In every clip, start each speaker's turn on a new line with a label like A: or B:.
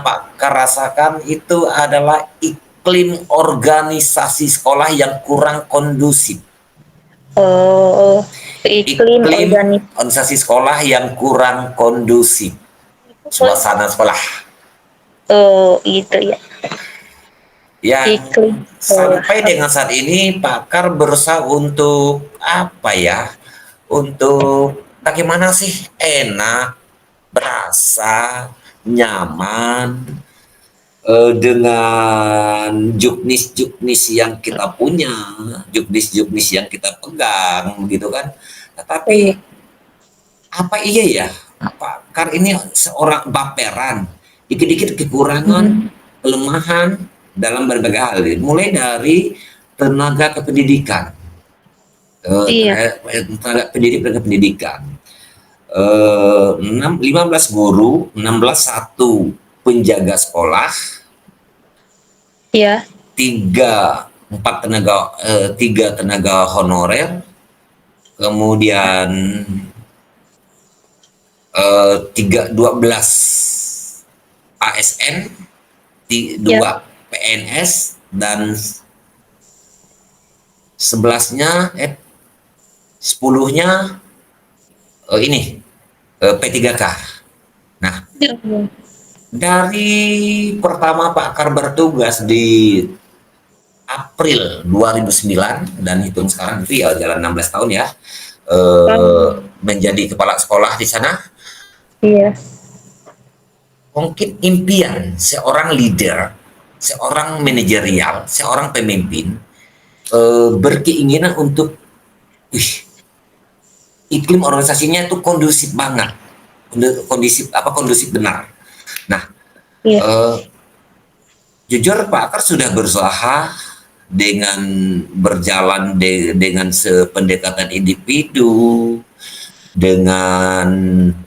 A: Pak rasakan itu adalah iklim organisasi sekolah yang kurang kondusif.
B: Oh, iklim
A: Iklim
B: organik.
A: organisasi sekolah yang kurang kondusif. Suasana sekolah.
B: Oh, gitu ya.
A: Yang
B: Iklim sekolah.
A: sampai dengan saat ini pakar berusaha untuk apa ya? Untuk bagaimana sih enak, berasa, nyaman, dengan juknis-juknis yang kita punya, juknis-juknis yang kita pegang, gitu kan. Tetapi
B: Iya.
A: apa iya ya, pakar ini seorang baperan, dikit-dikit kekurangan,
B: Mhm.
A: kelemahan dalam berbagai hal, mulai dari tenaga kependidikan,
B: Iya.
A: tenaga pendidik dan pendidikan. 15 guru, 16 satu penjaga sekolah,
B: Iya.
A: tiga tenaga honorer, kemudian 12 ASN,
B: Iya.
A: 2 PNS, dan 11-nya 10-nya ini P3K. Nah,
B: Iya.
A: dari pertama Pak Kar bertugas di April 2009 dan hitung sekarang itu ya jalan 16 tahun ya, menjadi kepala sekolah di sana.
B: Iya.
A: Mungkin impian seorang leader, seorang manajerial, seorang pemimpin berkeinginan untuk iklim organisasinya itu kondusif banget, kondusif benar. Nah,
B: Iya.
A: jujur Pak Akar sudah berusaha dengan berjalan dengan sependekatan individu, dengan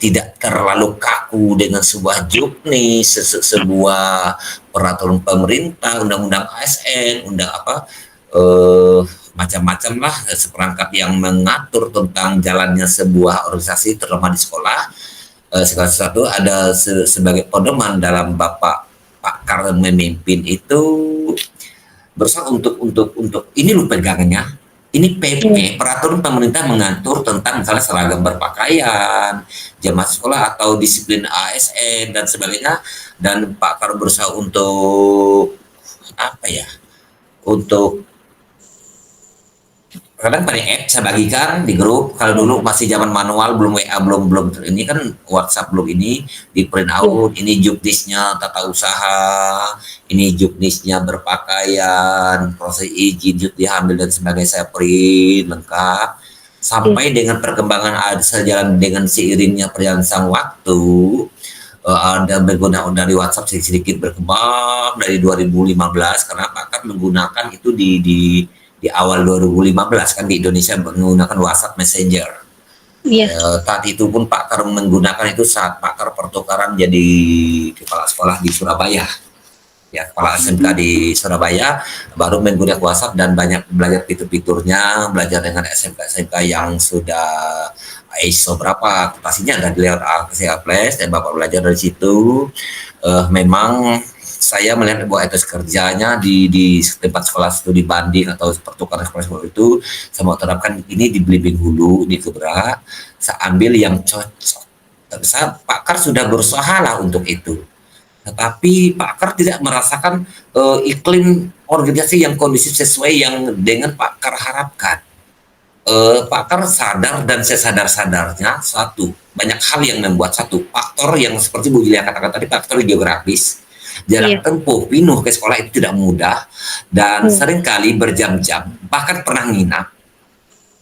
A: tidak terlalu kaku dengan sebuah juknis, sebuah peraturan pemerintah, undang-undang ASN, macam-macam lah seperangkat yang mengatur tentang jalannya sebuah organisasi terutama di sekolah. Segala sesuatu ada sebagai pedoman dalam Bapak Pakar memimpin itu berusaha untuk ini lu pegangannya, ini PP
B: Iya.
A: peraturan pemerintah mengatur tentang misalnya seragam berpakaian jamaah sekolah atau disiplin ASN dan sebagainya, dan Pak Karo berusaha untuk apa ya, untuk kadang pada app saya bagikan di grup. Kalau dulu masih zaman manual, belum WA, belum ini kan WhatsApp, belum ini di print
B: Iya.
A: out, ini juknisnya tata usaha, ini juknisnya berpakaian, proses izin cuti hamil dan sebagainya, saya print lengkap
B: Iya.
A: sampai dengan perkembangan ada sejalan dengan seiringnya perjalanan sang waktu. Ada berguna dari WhatsApp sedikit berkembang dari 2015 karena Pak menggunakan itu di awal 2015 kan di Indonesia menggunakan WhatsApp Messenger.
B: Iya.
A: Saat itu pun Pak Kar menggunakan itu saat Pak Kar pertukaran jadi kepala sekolah di Surabaya. Ya, kepala SMK di Surabaya baru menggunakan WhatsApp dan banyak belajar fitur-fiturnya, belajar dengan SMK-SMK yang sudah ISO berapa, pastinya ada di lewat Asia Plus dan Bapak belajar dari situ. Memang saya melihat bahwa etos kerjanya di tempat sekolah studi banding atau pertukaran sekolah itu saya mau terapkan ini di Blimbing Hulu di Gebra, saya ambil yang cocok. Saya Pak Kar sudah berusaha lah untuk itu, tetapi Pak Kar tidak merasakan iklim organisasi yang kondusif sesuai yang dengan Pak Kar harapkan. Pak Kar sadar dan sesadar-sadarnya banyak hal yang membuat satu faktor yang seperti Bu Julia katakan tadi, faktor geografis. Jarak
B: Iya.
A: tempuh pinuh ke sekolah itu tidak mudah dan
B: Iya.
A: seringkali berjam-jam, bahkan pernah nginap.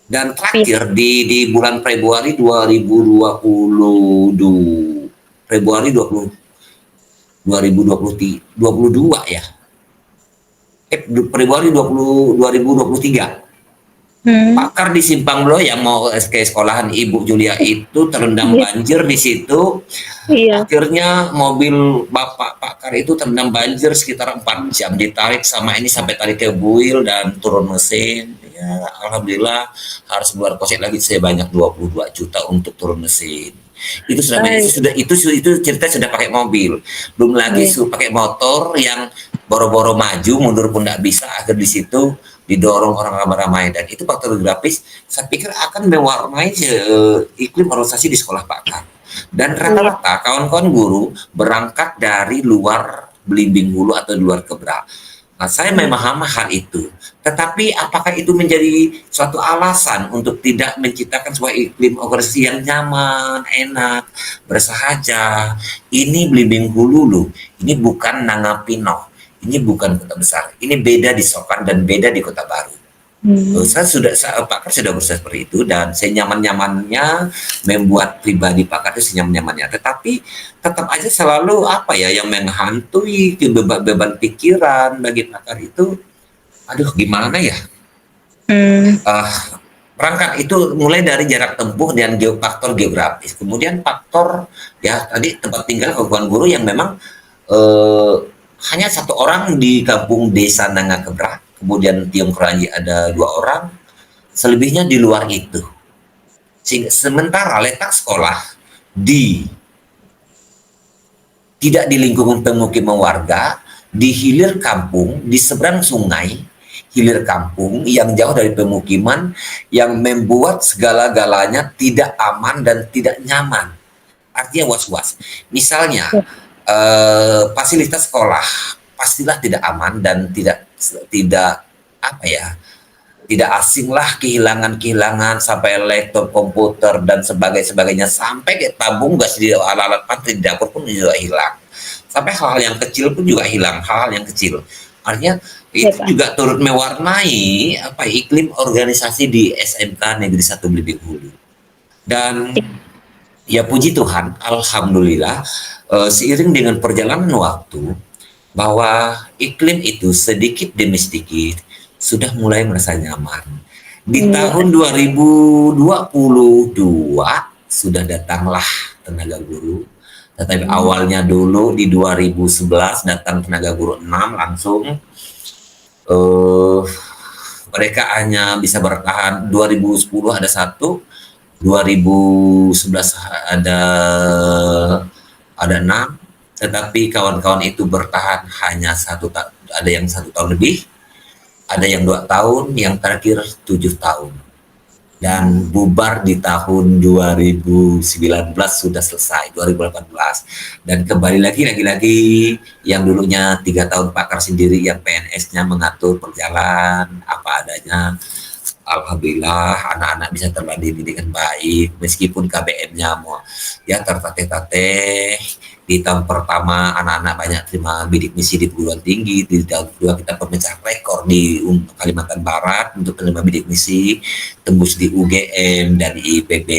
A: Dan
B: Iya.
A: terakhir di bulan Februari 2022, Februari 2022 ya. Februari 2023.
B: Hmm.
A: Pakar di Simpang Blo yang mau ke sekolahan Ibu Julia itu terendam
B: Iya.
A: banjir di situ.
B: Iya.
A: Akhirnya mobil Bapak Pakar itu terendam banjir sekitar 4 jam, ditarik sama ini sampai tarik ke buil dan turun mesin. Ya, alhamdulillah harus keluar kocek lagi sebanyak 22 juta untuk turun mesin. Itu sudah
B: Baik.
A: itu cerita sudah pakai mobil, belum lagi
B: Iya.
A: pakai motor yang boro-boro maju mundur pun tidak bisa, akhir di situ didorong orang ramai-ramai, dan itu faktor geografis saya pikir akan mewarnai iklim organisasi di sekolah Pakar. Dan rata-rata kawan-kawan guru berangkat dari luar Belimbing Hulu atau luar Kebra. Nah, saya memahami hal itu. Tetapi apakah itu menjadi suatu alasan untuk tidak menciptakan sebuah iklim organisasi yang nyaman, enak, bersahaja? Ini Belimbing Hulu loh. Ini bukan Nangapino. Ini bukan kota besar. Ini beda di Sokan dan beda di Kota Baru. Pakar sudah berusaha seperti itu, dan senyaman-nyamannya membuat pribadi Pakar itu senyaman-nyamannya, tetapi tetap aja selalu apa ya yang menghantui beban pikiran bagi Pakar itu, aduh gimana ya, perangkat itu mulai dari jarak tempuh dan faktor geografis, kemudian faktor ya tadi tempat tinggal kawan guru yang memang hanya satu orang di kampung desa Nangakebra, kemudian Tiong Keranji ada 2 orang, selebihnya di luar itu. Sementara letak sekolah tidak di lingkungan pemukiman warga, di hilir kampung, di seberang sungai, hilir kampung yang jauh dari pemukiman, yang membuat segala-galanya tidak aman dan tidak nyaman. Artinya was-was. Misalnya, fasilitas sekolah pastilah tidak aman dan tidak apa ya, tidak asing lah, kehilangan sampai laptop, komputer dan sebagainya, sampai ke tabung gas di alat-alat pantry di dapur pun juga hilang, sampai hal-hal yang kecil pun juga hilang, hal-hal yang kecil. Artinya itu juga turut mewarnai apa iklim organisasi di SMK Negeri 1 Belimbing Hulu. Dan ya puji Tuhan, alhamdulillah, seiring dengan perjalanan waktu, bahwa iklim itu sedikit demi sedikit sudah mulai merasa nyaman. Di tahun 2022 sudah datanglah tenaga guru. Tetapi awalnya dulu di 2011 datang tenaga guru 6 langsung. Mereka hanya bisa bertahan. 2010 ada 1, 2011 ada 6. Tetapi kawan-kawan itu bertahan hanya ada yang 1 tahun lebih, ada yang 2 tahun, yang terakhir 7 tahun. Dan bubar di tahun 2019 sudah selesai, 2018. Dan kembali lagi yang dulunya 3 tahun Pakar sendiri, yang PNS-nya mengatur perjalanan apa adanya. Alhamdulillah anak-anak bisa terlatih dengan baik, meskipun KBM-nya mau ya tertateh-tateh. Di tahun pertama anak-anak banyak terima bidik misi di perguruan tinggi, di tahun kedua kita pemecah rekor di Kalimantan Barat untuk penerima bidik misi, tembus di UGM dan di IPB.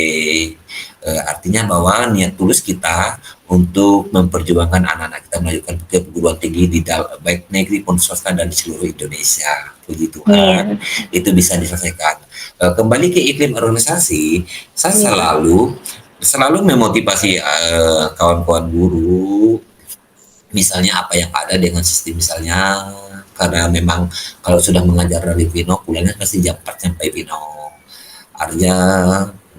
A: Artinya bahwa niat tulus kita untuk memperjuangkan anak-anak kita melanjutkan ke perguruan tinggi di baik negeri pun swasta dan di seluruh Indonesia. Puji Tuhan, itu bisa diselesaikan. Kembali ke iklim organisasi, saya selalu memotivasi kawan-kawan guru, misalnya apa yang ada dengan sistem, misalnya karena memang kalau sudah mengajar dari Vino, pulangnya pasti jam 4 sampai Vino. Artinya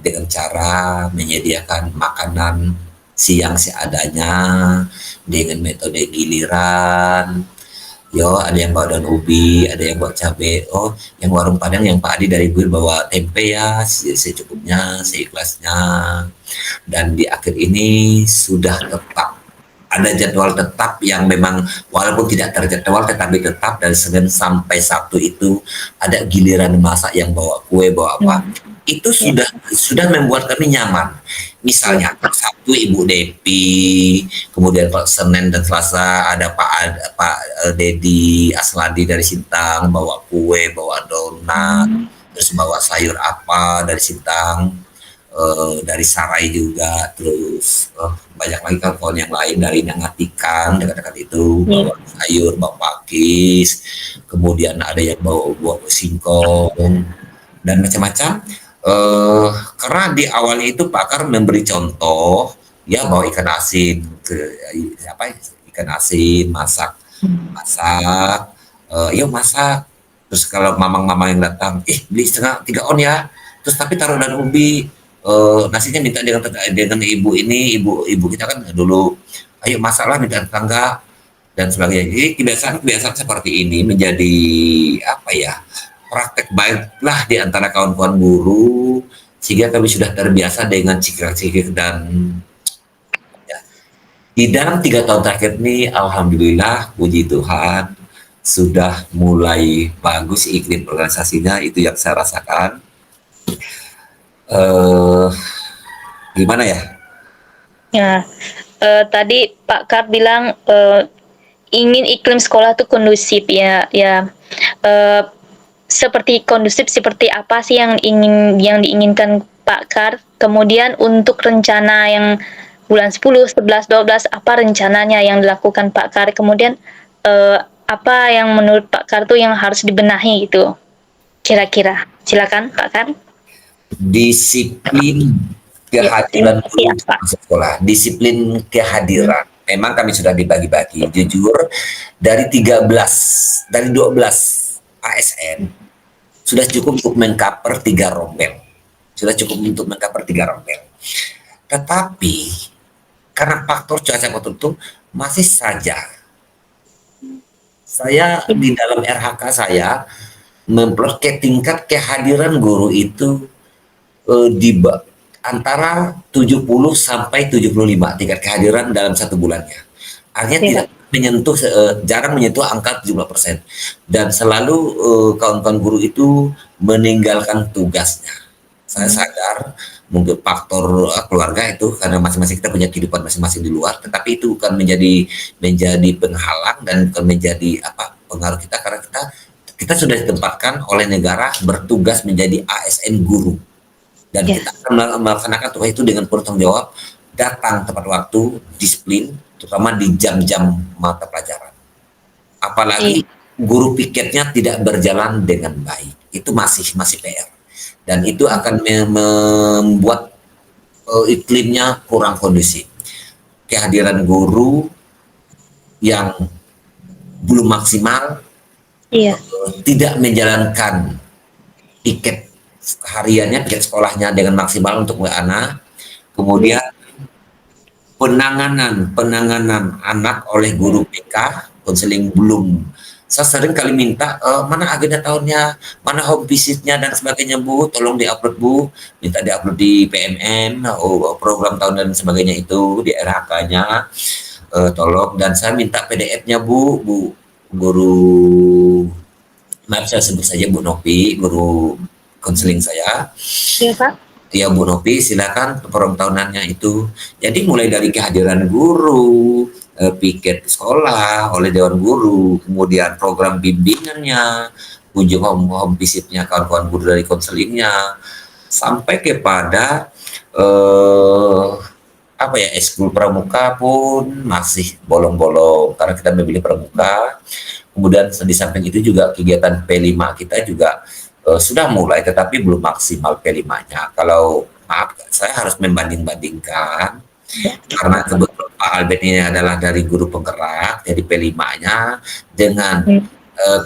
A: dengan cara menyediakan makanan siang seadanya dengan metode giliran. Ada yang bawa daun ubi, ada yang bawa cabai. Yang warung Padang yang Pak Adi dari Buir bawa tempe ya, secukupnya, seikhlasnya. Dan di akhir ini sudah tetap ada jadwal tetap yang memang walaupun tidak terjadwal tetapi tetap dari Senin sampai Sabtu itu ada giliran masak yang bawa kue, bawa apa. Itu sudah membuat kami nyaman. Misalnya Sabtu Ibu Depi, kemudian Senin dan Selasa ada Pak Dedi Asladi dari Sintang bawa kue, bawa donat, terus bawa sayur apa dari Sintang, dari Sarai juga, terus banyak lagi kawan yang lain dari Ngatikan dekat-dekat itu bawa sayur, bawa pakis, kemudian ada yang bawa singkong dan macam-macam. Karena di awal itu Pakar memberi contoh, ya bawa ikan asin ikan asin masak, yuk masak. Terus kalau mamang-mamang yang datang, beli setengah 3 on ya, terus tapi taruh daun ubi. nasinya minta dengan ibu ini, ibu kita kan dulu, ayo masalah minta tetangga dan sebagainya. Jadi kebiasaan-kebiasaan seperti ini menjadi apa ya, praktek baiklah di antara kawan-kawan guru, sehingga kami sudah terbiasa dengan cikir-cikir. Dan ya, di dalam 3 tahun terakhir ini, alhamdulillah, puji Tuhan, sudah mulai bagus iklim organisasinya, itu yang saya rasakan. eh Gimana ya?
B: Ya, tadi Pak Kar bilang ingin iklim sekolah tuh kondusif ya, ya. Eh, Seperti kondusif seperti apa sih yang diinginkan Pak Kar? Kemudian untuk rencana yang bulan 10, 11, 12 apa rencananya yang dilakukan Pak Kar? Kemudian apa yang menurut Pak Kar tuh yang harus dibenahi gitu? Kira-kira. Silakan Pak Kar.
A: Disiplin
B: Ya,
A: kehadiran
B: terima kasih
A: guru
B: Pak.
A: di sekolah, disiplin kehadiran. Memang kami sudah dibagi-bagi. Jujur, dari 12 ASN sudah cukup untuk mengcover 3 rombel. Sudah cukup untuk mengcover 3 rombel. Tetapi karena faktor cuaca tertentu, masih saja saya di dalam RHK saya memplot ke tingkat kehadiran guru itu di antara 70 sampai 75 tingkat kehadiran dalam 1 bulannya. Artinya
B: Ya.
A: tidak menyentuh, jarang menyentuh angka 70%. Dan selalu kawan-kawan guru itu meninggalkan tugasnya. Saya sadar mungkin faktor keluarga itu, karena masing-masing kita punya kehidupan masing-masing di luar, tetapi itu bukan menjadi penghalang dan bukan menjadi pengaruh kita, karena kita sudah ditempatkan oleh negara bertugas menjadi ASN guru. Dan
B: Ya.
A: kita akan melaksanakan tugas itu dengan penuh tanggung jawab, datang tepat waktu, disiplin, terutama di jam-jam mata pelajaran. Apalagi guru piketnya tidak berjalan dengan baik, itu masih PR. Dan itu akan membuat iklimnya kurang kondusif. Kehadiran guru yang belum maksimal,
B: Iya.
A: tidak menjalankan piket hariannya, piket sekolahnya dengan maksimal untuk anak. Kemudian penanganan anak oleh guru PK, konseling belum. Saya sering kali minta, mana agenda tahunnya, mana home visitnya dan sebagainya Bu, tolong diupload Bu, minta diupload di PMM, program tahun dan sebagainya itu di RHK-nya, tolong. Dan saya minta PDF-nya Bu, guru, maaf saya sebut saja Bu Nopi, guru konseling saya.
B: Iya Pak.
A: Ya Bu Nopi, silakan program tahunannya itu. Jadi mulai dari kehadiran guru, piket sekolah oleh Dewan Guru, kemudian program bimbingannya, kunjung home visitnya kawan-kawan guru dari konselingnya, sampai kepada ekskul pramuka pun masih bolong-bolong karena kita memilih pramuka. Kemudian di samping itu juga kegiatan P5 kita juga sudah mulai, tetapi belum maksimal P5-nya. Kalau maaf, saya harus membanding-bandingkan karena kebetulan Pak Albert ini adalah dari guru penggerak, jadi P5-nya dengan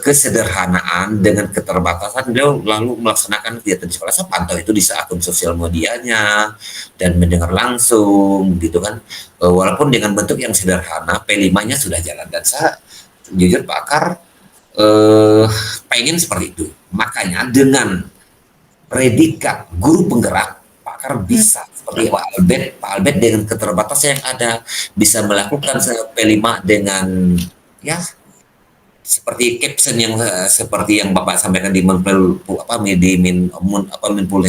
A: kesederhanaan, dengan keterbatasan, beliau lalu melaksanakan kegiatan di sekolah. Saya pantau itu di akun sosial medianya dan mendengar langsung gitu kan. Walaupun dengan bentuk yang sederhana, P5-nya sudah jalan. Dan saya jujur Pak Akar pengen seperti itu. Makanya dengan predikat guru penggerak, Pak Akar bisa seperti Pak Albert dengan keterbatasan yang ada bisa melakukan P5 dengan ya seperti caption yang seperti yang Bapak sampaikan di Minpulnes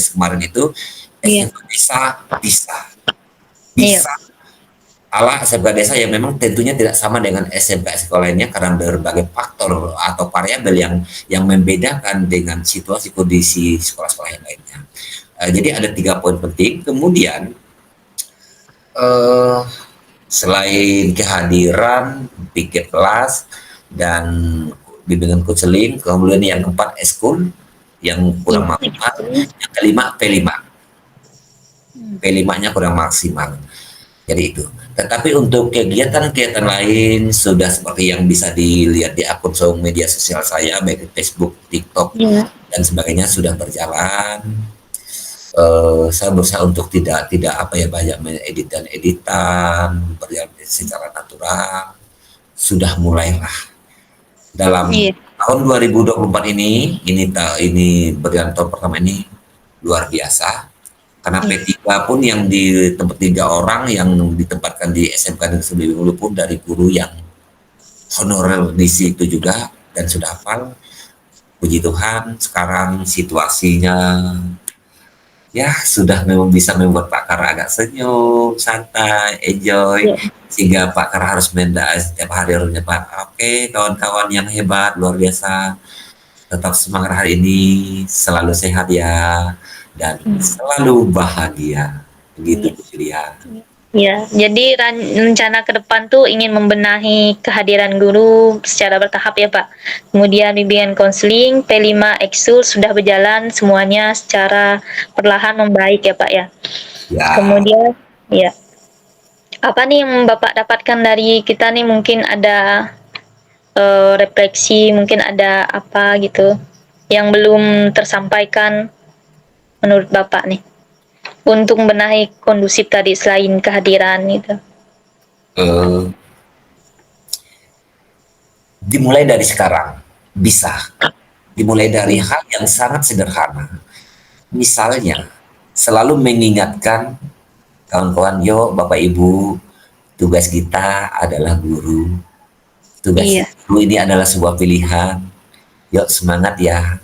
A: kemarin itu, SMK Desa bisa ala SMK Desa yang memang tentunya tidak sama dengan SMK sekolah lainnya karena berbagai faktor atau variabel yang membedakan dengan situasi kondisi sekolah-sekolah yang lainnya. Jadi ada 3 poin penting. Kemudian selain kehadiran piket kelas dan bimbingan konseling, kemudian yang keempat eskul yang kurang maksimal, yang kelima P5-nya kurang maksimal. Jadi itu. Tetapi untuk kegiatan-kegiatan lain sudah seperti yang bisa dilihat di akun media sosial saya, baik di Facebook, TikTok, dan sebagainya sudah berjalan. Saya berusaha untuk tidak apa ya banyak mengedit dan editan berjalan secara natural. Sudah mulailah dalam
B: Iya.
A: tahun 2024 ini berjalan tahun pertama ini luar biasa karena
B: Iya.
A: P3 pun yang di tempat 3 orang yang ditempatkan di SMK Negeri Sembilan Hulu pun dari guru yang honorer di situ juga dan sudah hafal. Puji Tuhan sekarang situasinya ya sudah memang bisa membuat Pak Kar agak senyum, santai, enjoy,
B: Iya.
A: sehingga Pak Kar harus minta setiap hari harus Pak, oke kawan-kawan yang hebat, luar biasa, tetap semangat hari ini, selalu sehat ya, dan
B: Hmm.
A: selalu bahagia. Begitu
B: Iya.
A: Bu Julia.
B: Ya, jadi rencana ke depan tuh ingin membenahi kehadiran guru secara bertahap ya Pak. Kemudian bimbingan konseling, P5 Eksul sudah berjalan semuanya secara perlahan membaik ya Pak ya.
A: Ya,
B: Kemudian ya, apa nih yang Bapak dapatkan dari kita nih, mungkin ada refleksi, mungkin ada apa gitu yang belum tersampaikan menurut Bapak nih untuk membenahi kondusif tadi selain kehadiran gitu.
A: eh, dimulai dari sekarang, bisa. Dimulai dari hal yang sangat sederhana. Misalnya, selalu mengingatkan kawan-kawan, yuk Bapak Ibu, tugas kita adalah guru. Tugas
B: Iya.
A: guru ini adalah sebuah pilihan. Yuk semangat ya.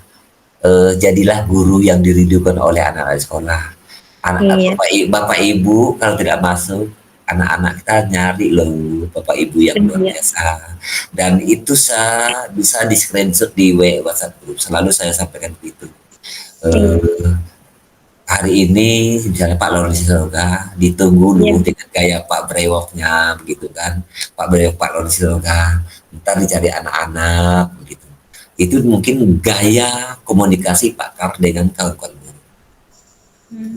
A: Jadilah guru yang dirindukan oleh anak-anak sekolah.
B: Iya.
A: Bapak Ibu kalau tidak masuk, anak-anak kita nyari loh Bapak Ibu yang luar
B: Iya.
A: biasa. Dan itu bisa di screenshot di WhatsApp group. Selalu saya sampaikan begitu.
B: Iya.
A: Eh, Hari ini misalnya Pak Lawrence Siregar ditunggu
B: Iya.
A: dulu dengan gaya Pak Brewoknya begitu kan, Pak Brewok Pak Lawrence Siregar, ntar dicari anak-anak begitu. Itu mungkin gaya komunikasi Pak Kar dengan kawan-kawan guru.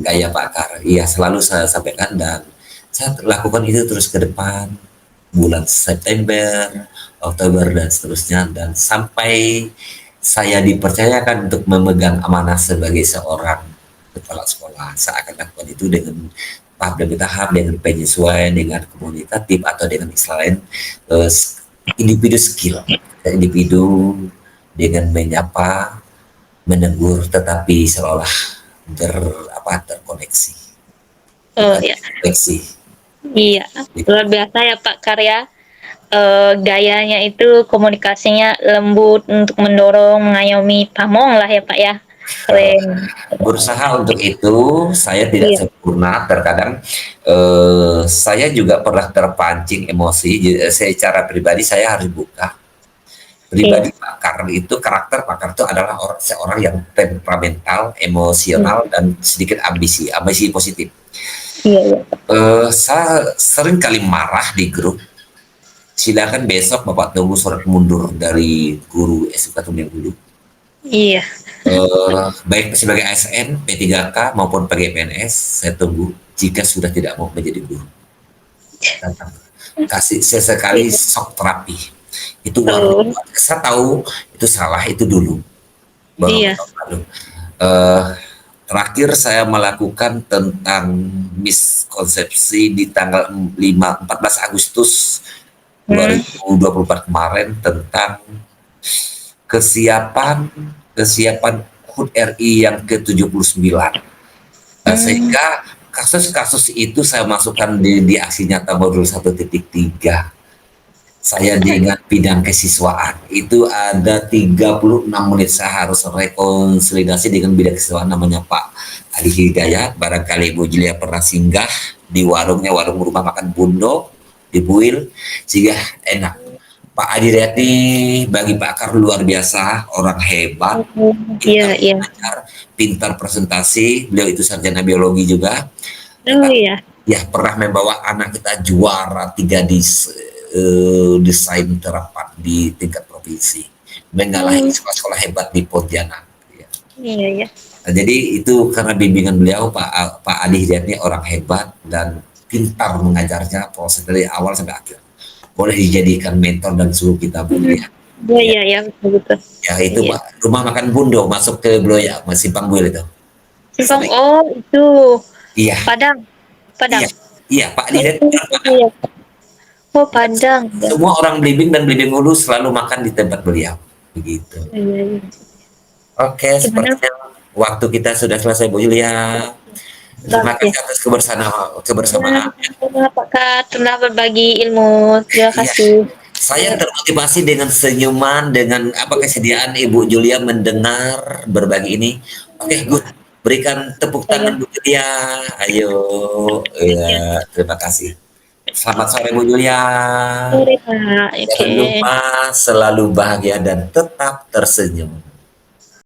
A: Gaya Pak Kar, iya selalu saya sampaikan dan saya lakukan itu terus ke depan bulan September, Oktober dan seterusnya dan sampai saya dipercayakan untuk memegang amanah sebagai seorang kepala sekolah. Saya akan lakukan itu dengan tahap demi tahap, dengan penyesuaian, dengan komunikatif atau dengan istilah lain eh, individu skill, individu dengan menyapa, menegur, tetapi seolah terkoneksi,
B: Oh
A: bukan
B: ya.
A: terkoneksi.
B: Iya. Luar biasa ya Pak Karya. Gayanya itu komunikasinya lembut untuk mendorong, mengayomi, pamong lah ya Pak ya. Keren.
A: Berusaha untuk itu, saya tidak
B: Iya.
A: sempurna. Terkadang saya juga pernah terpancing emosi. Secara pribadi saya harus buka.
B: Iya.
A: Pribadi Pakar itu karakter Pakar itu adalah seorang yang temperamental, emosional, dan sedikit ambisi positif.
B: Iya. Iya.
A: Saya sering kali marah di grup. Silakan besok Bapak tunggu surat mundur dari guru SMK Tumeng Hulu.
B: Iya.
A: Baik sebagai ASN, P3K maupun PGPNS, saya tunggu jika sudah tidak mau menjadi guru. Datang. Kasih sesekali
B: Iya.
A: shock terapi. Itu
B: Oh.
A: saya tahu itu salah itu dulu, beberapa
B: Iya.
A: tahun lalu. Terakhir saya melakukan tentang miskonsepsi di tanggal 14 Agustus 2024 kemarin tentang kesiapan HUT RI yang ke-79. Sehingga kasus-kasus itu saya masukkan di aksi nyata modul 1.3. Saya dengan bidang kesiswaan itu ada 36 menit saya harus rekonsolidasi dengan bidang kesiswaan namanya Pak Ali Hidayat. Barangkali Ibu Julia pernah singgah di warung rumah makan Bundo di Buil, sehingga enak. Pak Adi Reti bagi Pak Kar luar biasa, orang hebat,
B: Iya.
A: pintar
B: Iya.
A: mengajar, pintar presentasi. Beliau itu sarjana biologi juga.
B: Oh iya.
A: Ya pernah membawa anak kita juara 3 di desain terapan di tingkat provinsi, mengalahi sekolah-sekolah hebat di Pontianak. Ya.
B: Iya. Iya.
A: Nah, jadi itu karena bimbingan beliau Pak Adi Hidayat ini orang hebat dan pintar mengajarnya proses dari awal sampai akhir. Boleh dijadikan mentor dan suruh kita beli ya.
B: Iya. Iya. Iya. Betul.
A: Ya itu
B: Iya.
A: Pak, rumah makan Bundo masuk ke Bloya, Simpang Buil itu.
B: Simpang,
A: Sering.
B: oh itu,
A: Iya,
B: Padang,
A: iya,
B: Padang.
A: iya, Pak
B: Oh,
A: Diden orang Padang.
B: iya. Oh, Padang, ya.
A: Semua orang Blimbing dan Blimbing Hulu selalu makan di tempat beliau. Begitu.
B: Iya, iya.
A: Oke,
B: Gimana?
A: sepertinya waktu kita sudah selesai, Bu Julia. Terima
B: Oke.
A: kasih atas kebersamaan.
B: Ya, Pak Kak, telah berbagi ilmu. Terima
A: Iya,
B: kasih.
A: saya termotivasi dengan senyuman, dengan apa kesediaan Ibu Julia mendengar berbagi ini. Oke, good. Berikan tepuk
B: Ya,
A: tangan Bu Julia. Ayo,
B: ya.
A: ya, terima kasih. Selamat sore Bu Julia.
B: Sore, Pak. Oke.
A: Jangan lupa selalu bahagia dan tetap tersenyum.